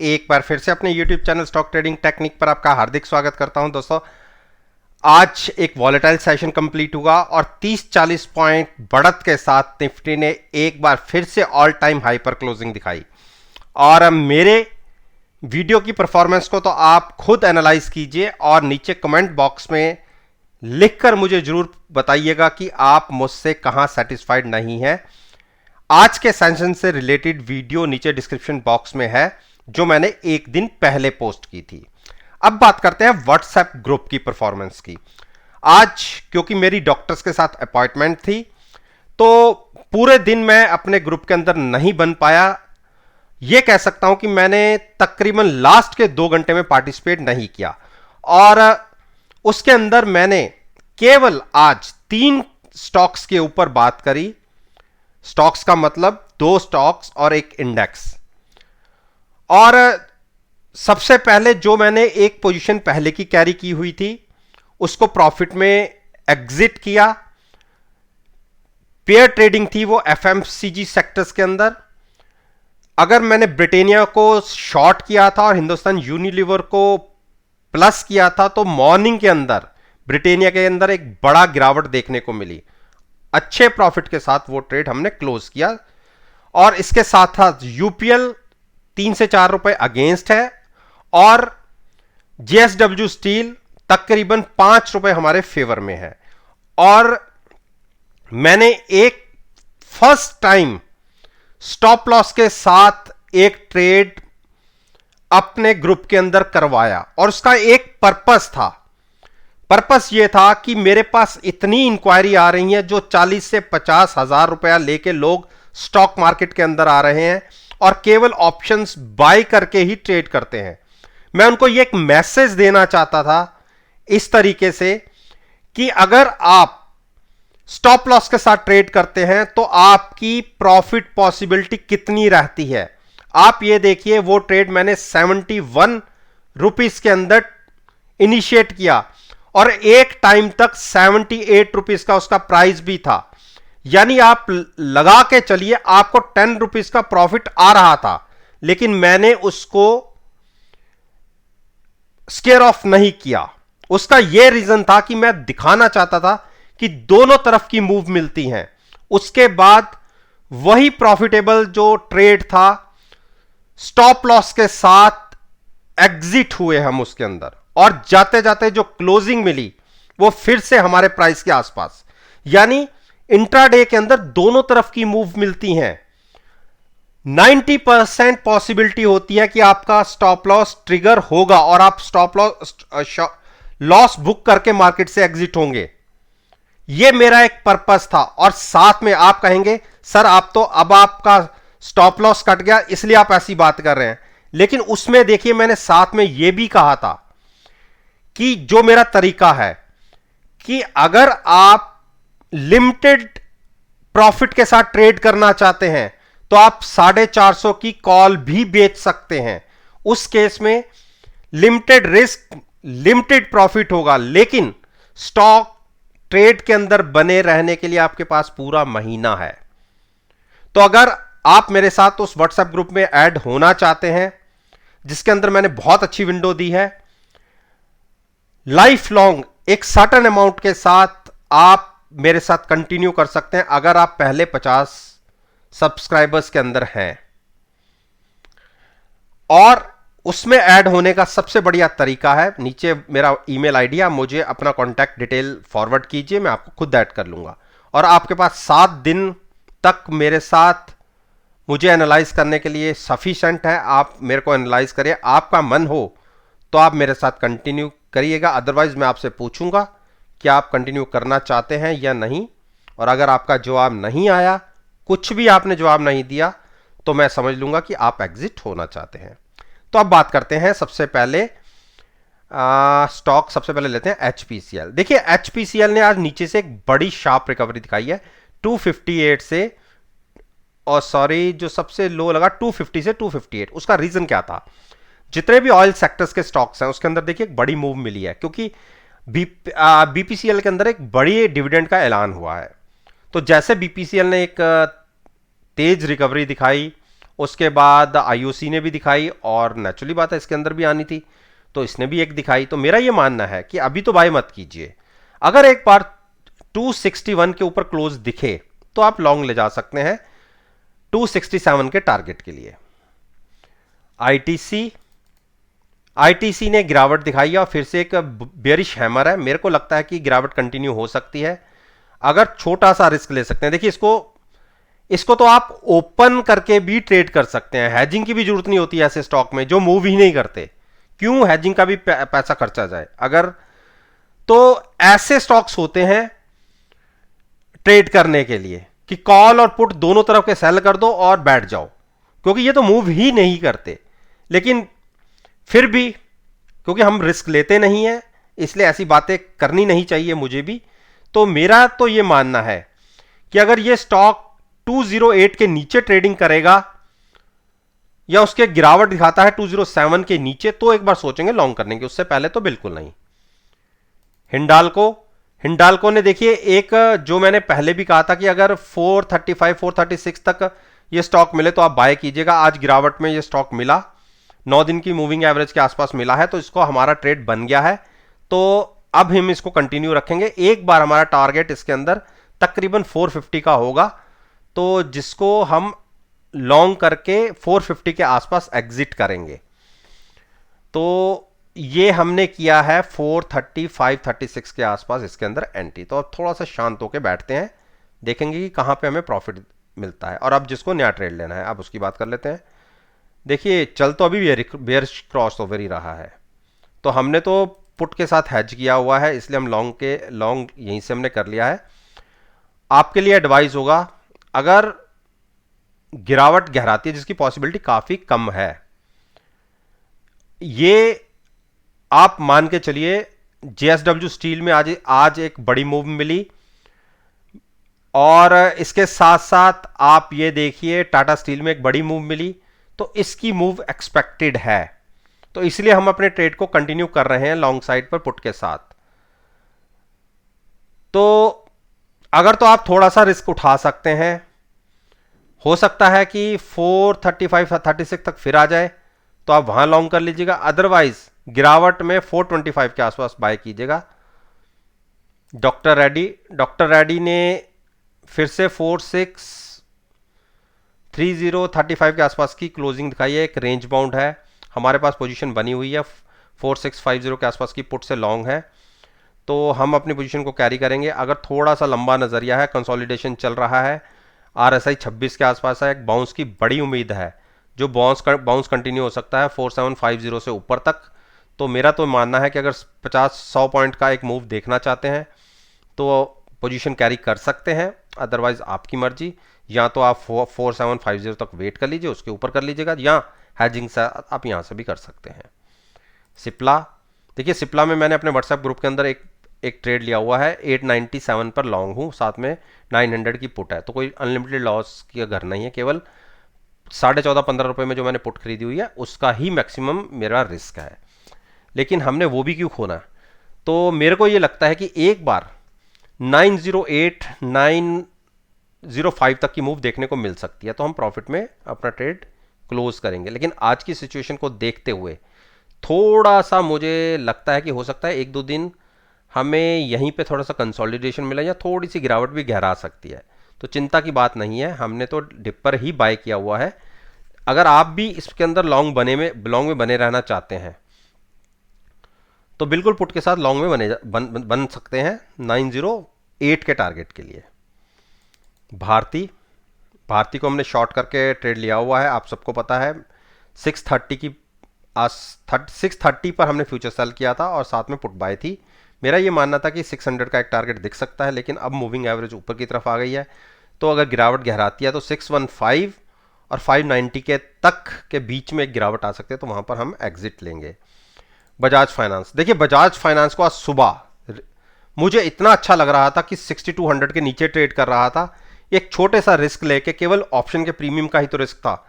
एक बार फिर से अपने YouTube channel stock trading technique पर आपका हार्दिक स्वागत करता हूं दोस्तों। आज एक वॉलेटाइल सेशन कंप्लीट हुआ और 30-40 पॉइंट बढ़त के साथ निफ्टी ने एक बार फिर से ऑल टाइम हाई पर क्लोजिंग दिखाई। और मेरे वीडियो की परफॉर्मेंस को तो आप खुद एनालाइज कीजिए और नीचे कमेंट बॉक्स में लिखकर मुझे जरूर बताइएगा कि आप मुझसे कहां सेटिस्फाइड नहीं है। आज के सेशन से रिलेटेड वीडियो नीचे डिस्क्रिप्शन बॉक्स में है जो मैंने एक दिन पहले पोस्ट की थी। अब बात करते हैं व्हाट्सएप ग्रुप की परफॉर्मेंस की। आज क्योंकि मेरी डॉक्टर्स के साथ अपॉइंटमेंट थी तो पूरे दिन मैं अपने ग्रुप के अंदर नहीं बन पाया। यह कह सकता हूं कि मैंने तकरीबन लास्ट के 2 घंटे में पार्टिसिपेट नहीं किया और उसके अंदर मैंने केवल आज 3 स्टॉक्स के ऊपर बात करी। स्टॉक्स का मतलब 2 स्टॉक्स और एक इंडेक्स। और सबसे पहले जो मैंने एक पोजीशन पहले की कैरी की हुई थी उसको प्रॉफिट में एग्जिट किया। पेयर ट्रेडिंग थी वो एफएमसीजी सेक्टर्स के अंदर। अगर मैंने ब्रिटेनिया को शॉर्ट किया था और हिंदुस्तान यूनिलीवर को प्लस किया था तो मॉर्निंग के अंदर ब्रिटेनिया के अंदर एक बड़ा गिरावट देखने को मिली। अच्छे प्रॉफिट के साथ वो ट्रेड हमने क्लोज किया। और इसके साथ साथ यूपीएल 3 से 4 रुपए अगेंस्ट है और जेएसडब्ल्यू स्टील तकरीबन 5 रुपए हमारे फेवर में है। और मैंने एक फर्स्ट टाइम स्टॉप लॉस के साथ एक ट्रेड अपने ग्रुप के अंदर करवाया और उसका एक पर्पस था। पर्पस यह था कि मेरे पास इतनी इंक्वायरी आ रही है जो 40 से 50 हजार रुपया लेके लोग स्टॉक मार्केट के अंदर आ रहे हैं और केवल ऑप्शंस बाय करके ही ट्रेड करते हैं। मैं उनको ये एक मैसेज देना चाहता था इस तरीके से कि अगर आप स्टॉप लॉस के साथ ट्रेड करते हैं तो आपकी प्रॉफिट पॉसिबिलिटी कितनी रहती है। आप ये देखिए, वो ट्रेड मैंने 71 रुपीस के अंदर इनिशिएट किया और एक टाइम तक 78 रुपीस का उसका प्राइस भी था। यानी आप लगा के चलिए आपको 10 रुपीस का प्रॉफिट आ रहा था, लेकिन मैंने उसको स्केयर ऑफ नहीं किया। उसका यह रीजन था कि मैं दिखाना चाहता था कि दोनों तरफ की मूव मिलती हैं। उसके बाद वही प्रॉफिटेबल जो ट्रेड था स्टॉप लॉस के साथ एग्जिट हुए हम उसके अंदर और जाते जाते जो क्लोजिंग मिली वो फिर से हमारे प्राइस के आसपास। यानी इंट्राडे के अंदर दोनों तरफ की मूव मिलती हैं। 90% पॉसिबिलिटी होती है कि आपका स्टॉप लॉस ट्रिगर होगा और आप स्टॉप लॉस बुक करके मार्केट से एग्जिट होंगे। यह मेरा एक पर्पस था। और साथ में आप कहेंगे सर आप तो अब आपका स्टॉप लॉस कट गया इसलिए आप ऐसी बात कर रहे हैं, लेकिन उसमें देखिए मैंने साथ में यह भी कहा था कि जो मेरा तरीका है कि अगर आप लिमिटेड प्रॉफिट के साथ ट्रेड करना चाहते हैं तो आप 450 की कॉल भी बेच सकते हैं। उस केस में लिमिटेड रिस्क लिमिटेड प्रॉफिट होगा, लेकिन स्टॉक ट्रेड के अंदर बने रहने के लिए आपके पास पूरा महीना है। तो अगर आप मेरे साथ उस व्हाट्सएप ग्रुप में ऐड होना चाहते हैं जिसके अंदर मैंने बहुत अच्छी विंडो दी है, लाइफ लॉन्ग एक सर्टेन अमाउंट के साथ आप मेरे साथ कंटिन्यू कर सकते हैं अगर आप पहले 50 सब्सक्राइबर्स के अंदर हैं। और उसमें ऐड होने का सबसे बढ़िया तरीका है, नीचे मेरा ईमेल आईडी है, मुझे अपना कॉन्टैक्ट डिटेल फॉरवर्ड कीजिए, मैं आपको खुद ऐड कर लूंगा। और आपके पास 7 दिन तक मेरे साथ मुझे एनालाइज करने के लिए सफिशिएंट है। आप मेरे को एनालाइज करिए, आपका मन हो तो आप मेरे साथ कंटिन्यू करिएगा, अदरवाइज मैं आपसे पूछूंगा कि आप कंटिन्यू करना चाहते हैं या नहीं। और अगर आपका जवाब नहीं आया, कुछ भी आपने जवाब नहीं दिया, तो मैं समझ लूंगा कि आप एग्जिट होना चाहते हैं। तो अब बात करते हैं सबसे पहले स्टॉक सबसे पहले लेते हैं एचपीसीएल। देखिए एचपीसीएल ने आज नीचे से एक बड़ी शार्प रिकवरी दिखाई है 258 से, और सॉरी जो सबसे लो लगा 250 से 258। उसका रीजन क्या था, जितने भी ऑयल सेक्टर्स के स्टॉक्स हैं उसके अंदर देखिए एक बड़ी मूव मिली है क्योंकि बीपीसीएल के अंदर एक बड़ी डिविडेंड का ऐलान हुआ है। तो जैसे बीपीसीएल ने एक तेज रिकवरी दिखाई उसके बाद आईओसी ने भी दिखाई, और नेचुरली बात है इसके अंदर भी आनी थी, तो इसने भी एक दिखाई। तो मेरा ये मानना है कि अभी तो बाय मत कीजिए, अगर एक बार 261 के ऊपर क्लोज दिखे तो आप लॉन्ग ले जा सकते हैं 267 के टारगेट के लिए। आईटीसी आईटीसी ने गिरावट दिखाई है और फिर से एक बेयरिश हैमर है, मेरे को लगता है कि गिरावट कंटिन्यू हो सकती है। अगर छोटा सा रिस्क ले सकते हैं, देखिए इसको तो आप ओपन करके भी ट्रेड कर सकते हैं, हैजिंग की भी जरूरत नहीं होती ऐसे स्टॉक में जो मूव ही नहीं करते, क्यों हैजिंग का भी पैसा खर्चा जाए। अगर तो ऐसे स्टॉक्स होते हैं ट्रेड करने के लिए कि कॉल और पुट दोनों तरफ के सेल कर दो और बैठ जाओ, क्योंकि ये तो मूव ही नहीं करते। लेकिन फिर भी क्योंकि हम रिस्क लेते नहीं हैं, इसलिए ऐसी बातें करनी नहीं चाहिए मुझे भी। तो मेरा तो ये मानना है कि अगर ये स्टॉक 208 के नीचे ट्रेडिंग करेगा या उसके गिरावट दिखाता है 207 के नीचे, तो एक बार सोचेंगे लॉन्ग करने की, उससे पहले तो बिल्कुल नहीं। हिंडाल्को ने देखिए एक, जो मैंने पहले भी कहा था कि अगर 435 436 तक ये स्टॉक मिले तो आप बाय कीजिएगा। आज गिरावट में ये स्टॉक मिला, 9 दिन की मूविंग एवरेज के आसपास मिला है, तो इसको हमारा ट्रेड बन गया है। तो अब हम इसको कंटिन्यू रखेंगे। एक बार हमारा टारगेट इसके अंदर तकरीबन 450 का होगा, तो जिसको हम लॉन्ग करके 450 के आसपास एग्जिट करेंगे। तो ये हमने किया है 435 36 के आसपास इसके अंदर एंट्री। तो अब थोड़ा सा शांत होकर बैठते हैं, देखेंगे कि कहां पे हमें प्रॉफिट मिलता है। और अब जिसको नया ट्रेड लेना है अब उसकी बात कर लेते हैं। देखिए चल तो अभी बेयर क्रॉस ओवर ही रहा है, तो हमने तो पुट के साथ हैज किया हुआ है, इसलिए हम लॉन्ग यहीं से हमने कर लिया है। आपके लिए एडवाइस होगा, अगर गिरावट गहराती है जिसकी पॉसिबिलिटी काफी कम है, ये आप मान के चलिए जेएसडब्ल्यू स्टील में आज एक बड़ी मूव मिली, और इसके साथ साथ आप ये देखिए टाटा स्टील में एक बड़ी मूव मिली, तो इसकी मूव एक्सपेक्टेड है, तो इसलिए हम अपने ट्रेड को कंटिन्यू कर रहे हैं लॉन्ग साइड पर पुट के साथ। तो अगर तो आप थोड़ा सा रिस्क उठा सकते हैं, हो सकता है कि 435 36 तक फिर आ जाए तो आप वहां लॉन्ग कर लीजिएगा, अदरवाइज गिरावट में 425 के आसपास बाय कीजिएगा। डॉक्टर रेड्डी ने फिर से 4630 के आसपास की क्लोजिंग दिखाई है, एक रेंज बाउंड है, हमारे पास पोजीशन बनी हुई है 4650 के आसपास की पुट से लॉन्ग है, तो हम अपनी पोजीशन को कैरी करेंगे। अगर थोड़ा सा लंबा नजरिया है, कंसोलिडेशन चल रहा है, आरएसआई 26 के आसपास है, एक बाउंस की बड़ी उम्मीद है, जो बाउंस कंटिन्यू हो सकता है 4750 से ऊपर तक। तो मेरा तो मानना है कि अगर 50-100 पॉइंट का एक मूव देखना चाहते हैं तो पोजीशन कैरी कर सकते हैं, अदरवाइज आपकी मर्जी, या तो आप 4750 तक वेट कर लीजिए, उसके ऊपर कर लीजिएगा, या हैजिंग से आप यहाँ से भी कर सकते हैं। सिप्ला, देखिए सिप्ला में मैंने अपने व्हाट्सएप ग्रुप के अंदर एक ट्रेड लिया हुआ है, 897 पर लॉन्ग हूँ, साथ में 900 की पुट है, तो कोई अनलिमिटेड लॉस की घर नहीं है, केवल 14.5-15 रुपये में जो मैंने पुट खरीदी हुई है उसका ही मैक्सिमम मेरा रिस्क है। लेकिन हमने वो भी क्यों खोना, तो मेरे को ये लगता है कि एक बार 908 905 तक की मूव देखने को मिल सकती है, तो हम प्रॉफिट में अपना ट्रेड क्लोज करेंगे। लेकिन आज की सिचुएशन को देखते हुए थोड़ा सा मुझे लगता है कि हो सकता है 1-2 दिन हमें यहीं पे थोड़ा सा कंसोलिडेशन मिला या थोड़ी सी गिरावट भी गहरा सकती है, तो चिंता की बात नहीं है, हमने तो डिप पर ही बाय किया हुआ है। अगर आप भी इसके अंदर लॉन्ग में बने रहना चाहते हैं तो बिल्कुल पुट के साथ लॉन्ग में बन सकते हैं 908 के टारगेट के लिए। भारती को हमने शॉर्ट करके ट्रेड लिया हुआ है, आप सबको पता है 630 पर हमने फ्यूचर सेल किया था और साथ में पुट बाय थी। मेरा ये मानना था कि 600 का एक टारगेट दिख सकता है, लेकिन अब मूविंग एवरेज ऊपर की तरफ आ गई है, तो अगर गिरावट गहराती है तो 615 और 590 के तक के बीच में एक गिरावट आ सकती है, तो वहां पर हम एग्जिट लेंगे। बजाज फाइनेंस, देखिए बजाज फाइनेंस को आज सुबह मुझे इतना अच्छा लग रहा था कि 6200 के नीचे ट्रेड कर रहा था, एक छोटे सा रिस्क लेके, केवल ऑप्शन के प्रीमियम का ही तो रिस्क था,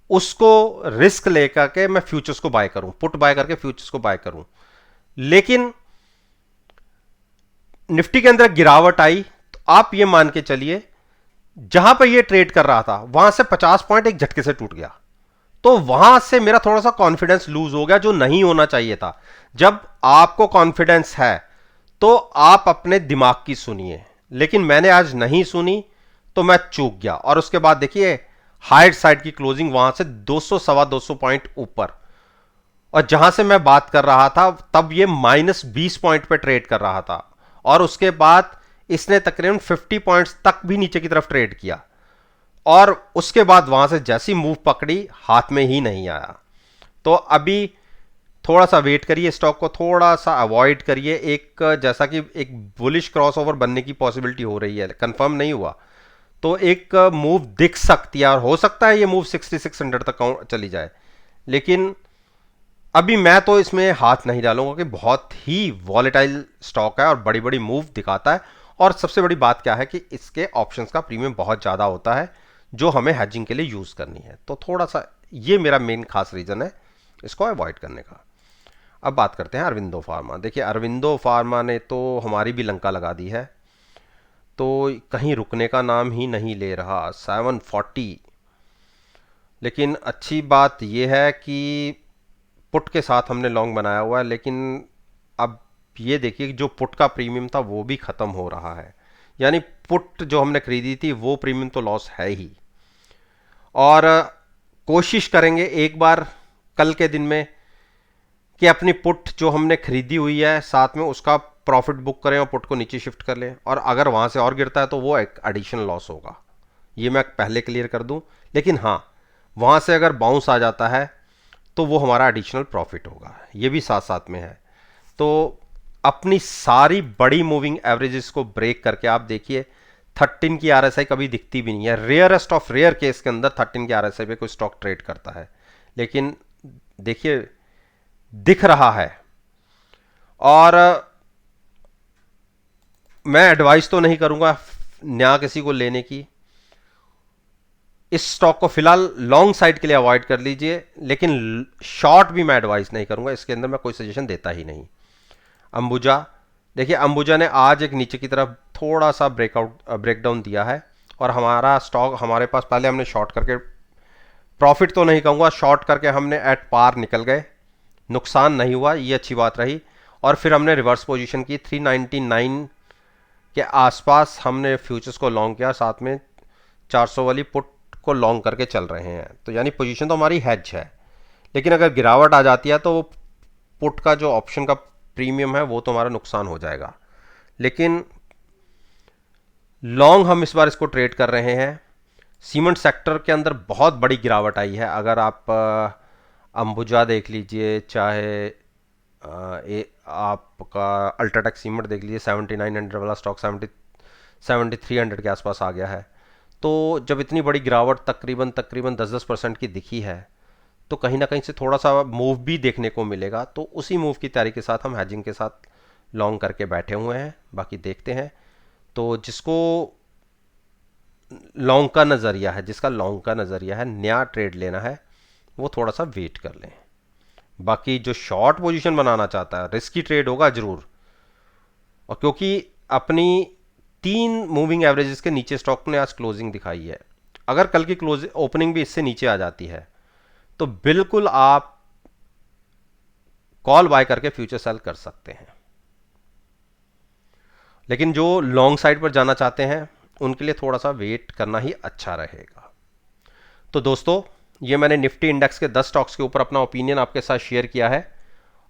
उसको रिस्क लेकर के मैं फ्यूचर्स को बाय करूं, पुट बाय करके फ्यूचर्स को बाय करूं। लेकिन निफ्टी के अंदर गिरावट आई, तो आप ये मान के चलिए जहां पर ये ट्रेड कर रहा था वहां से 50 पॉइंट एक झटके से टूट गया, तो वहां से मेरा थोड़ा सा कॉन्फिडेंस लूज हो गया, जो नहीं होना चाहिए था। जब आपको कॉन्फिडेंस है तो आप अपने दिमाग की सुनिए, लेकिन मैंने आज नहीं सुनी तो मैं चूक गया। और उसके बाद देखिए हाइट साइड की क्लोजिंग वहां से 200 सवा 200 पॉइंट ऊपर, और जहां से मैं बात कर रहा था तब ये -20 पॉइंट पे ट्रेड कर रहा था, और उसके बाद इसने तकरीबन 50 पॉइंट्स तक भी नीचे की तरफ ट्रेड किया, और उसके बाद वहां से जैसी मूव पकड़ी हाथ में ही नहीं आया। तो अभी थोड़ा सा वेट करिए, स्टॉक को थोड़ा सा अवॉइड करिए। एक जैसा कि एक बुलिश क्रॉसओवर बनने की पॉसिबिलिटी हो रही है, कंफर्म नहीं हुआ, तो एक मूव दिख सकती है, और हो सकता है ये मूव 6600 तक चली जाए, लेकिन अभी मैं तो इसमें हाथ नहीं डालूंगा कि बहुत ही वॉलेटाइल स्टॉक है और बड़ी बड़ी मूव दिखाता है। और सबसे बड़ी बात क्या है कि इसके ऑप्शंस का प्रीमियम बहुत ज़्यादा होता है जो हमें हेजिंग के लिए यूज़ करनी है। तो थोड़ा सा ये मेरा मेन खास रीज़न है इसको अवॉइड करने का। अब बात करते हैं अरविंदो फार्मा। देखिए अरविंदो फार्मा ने तो हमारी भी लंका लगा दी है, तो कहीं रुकने का नाम ही नहीं ले रहा, 740। लेकिन अच्छी बात यह है कि पुट के साथ हमने लॉन्ग बनाया हुआ है, लेकिन अब ये देखिए कि जो पुट का प्रीमियम था वो भी ख़त्म हो रहा है, यानी पुट जो हमने खरीदी थी वो प्रीमियम तो लॉस है ही। और कोशिश करेंगे एक बार कल के दिन में कि अपनी पुट जो हमने खरीदी हुई है साथ में उसका प्रॉफिट बुक करें और पुट को नीचे शिफ्ट कर लें, और अगर वहाँ से और गिरता है तो वो एक एडिशनल लॉस होगा, ये मैं पहले क्लियर कर दूं। लेकिन हाँ, वहाँ से अगर बाउंस आ जाता है तो वो हमारा एडिशनल प्रॉफिट होगा, ये भी साथ साथ में है। तो अपनी सारी बड़ी मूविंग एवरेजेस को ब्रेक करके आप देखिए 13 की आरएसआई कभी दिखती भी नहीं है। रेयरेस्ट ऑफ रेयर केस के अंदर 13 की आरएसआई पे कोई स्टॉक ट्रेड करता है, लेकिन देखिए दिख रहा है। और मैं एडवाइस तो नहीं करूंगा नया किसी को लेने की, इस स्टॉक को फिलहाल लॉन्ग साइड के लिए अवॉइड कर लीजिए, लेकिन शॉर्ट भी मैं एडवाइस नहीं करूंगा, इसके अंदर मैं कोई सजेशन देता ही नहीं। अंबुजा, देखिए अंबुजा ने आज एक नीचे की तरफ थोड़ा सा ब्रेकडाउन दिया है, और हमारा स्टॉक हमारे पास पहले हमने शॉर्ट करके, प्रॉफिट तो नहीं कहूँगा, शॉर्ट करके हमने एट पार निकल गए, नुकसान नहीं हुआ, ये अच्छी बात रही। और फिर हमने रिवर्स पोजीशन की 399 के आसपास हमने फ्यूचर्स को लॉन्ग किया, साथ में 400 वाली पुट को लॉन्ग करके चल रहे हैं, तो यानी पोजीशन तो हमारी हेज है। लेकिन अगर गिरावट आ जाती है तो वो पुट का जो ऑप्शन का प्रीमियम है वो तो हमारा नुकसान हो जाएगा। लेकिन लॉन्ग हम इस बार इसको ट्रेड कर रहे हैं। सीमेंट सेक्टर के अंदर बहुत बड़ी गिरावट आई है, अगर आप अंबुजा देख लीजिए, चाहे आपका अल्ट्राटेक सीमेंट देख लीजिए, 7900 वाला स्टॉक 7300 के आसपास आ गया है। तो जब इतनी बड़ी गिरावट तकरीबन 10% की दिखी है, तो कहीं ना कहीं से थोड़ा सा मूव भी देखने को मिलेगा। तो उसी मूव की तैयारी के साथ हम हैजिंग के साथ लॉन्ग करके बैठे हुए हैं, बाकी देखते हैं। तो जिसको लॉन्ग का नज़रिया है, जिसका लॉन्ग का नज़रिया है, नया ट्रेड लेना है, वो थोड़ा सा वेट कर लें। बाकी जो शॉर्ट पोजीशन बनाना चाहता है, रिस्की ट्रेड होगा ज़रूर, और क्योंकि अपनी 3 मूविंग एवरेजेस के नीचे स्टॉक ने आज क्लोजिंग दिखाई है, अगर कल की ओपनिंग भी इससे नीचे आ जाती है तो बिल्कुल आप कॉल बाय करके फ्यूचर सेल कर सकते हैं। लेकिन जो लॉन्ग साइड पर जाना चाहते हैं उनके लिए थोड़ा सा वेट करना ही अच्छा रहेगा। तो दोस्तों, ये मैंने निफ्टी इंडेक्स के 10 स्टॉक्स के ऊपर अपना ओपिनियन आपके साथ शेयर किया है,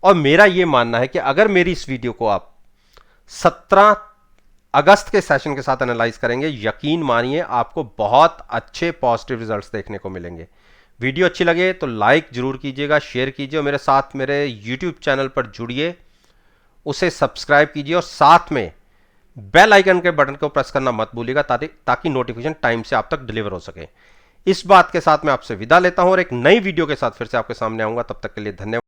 और मेरा ये मानना है कि अगर मेरी इस वीडियो को आप 17 अगस्त के सेशन के साथ एनालाइज करेंगे, यकीन मानिए आपको बहुत अच्छे पॉजिटिव रिजल्ट्स देखने को मिलेंगे। वीडियो अच्छी लगे तो लाइक जरूर कीजिएगा, शेयर कीजिए, और मेरे साथ मेरे यूट्यूब चैनल पर जुड़िए, उसे सब्सक्राइब कीजिए, और साथ में बेल आइकन के बटन को प्रेस करना मत भूलिएगा ताकि नोटिफिकेशन टाइम से आप तक डिलीवर हो सके। इस बात के साथ मैं आपसे विदा लेता हूं और एक नई वीडियो के साथ फिर से आपके सामने आऊंगा। तब तक के लिए धन्यवाद।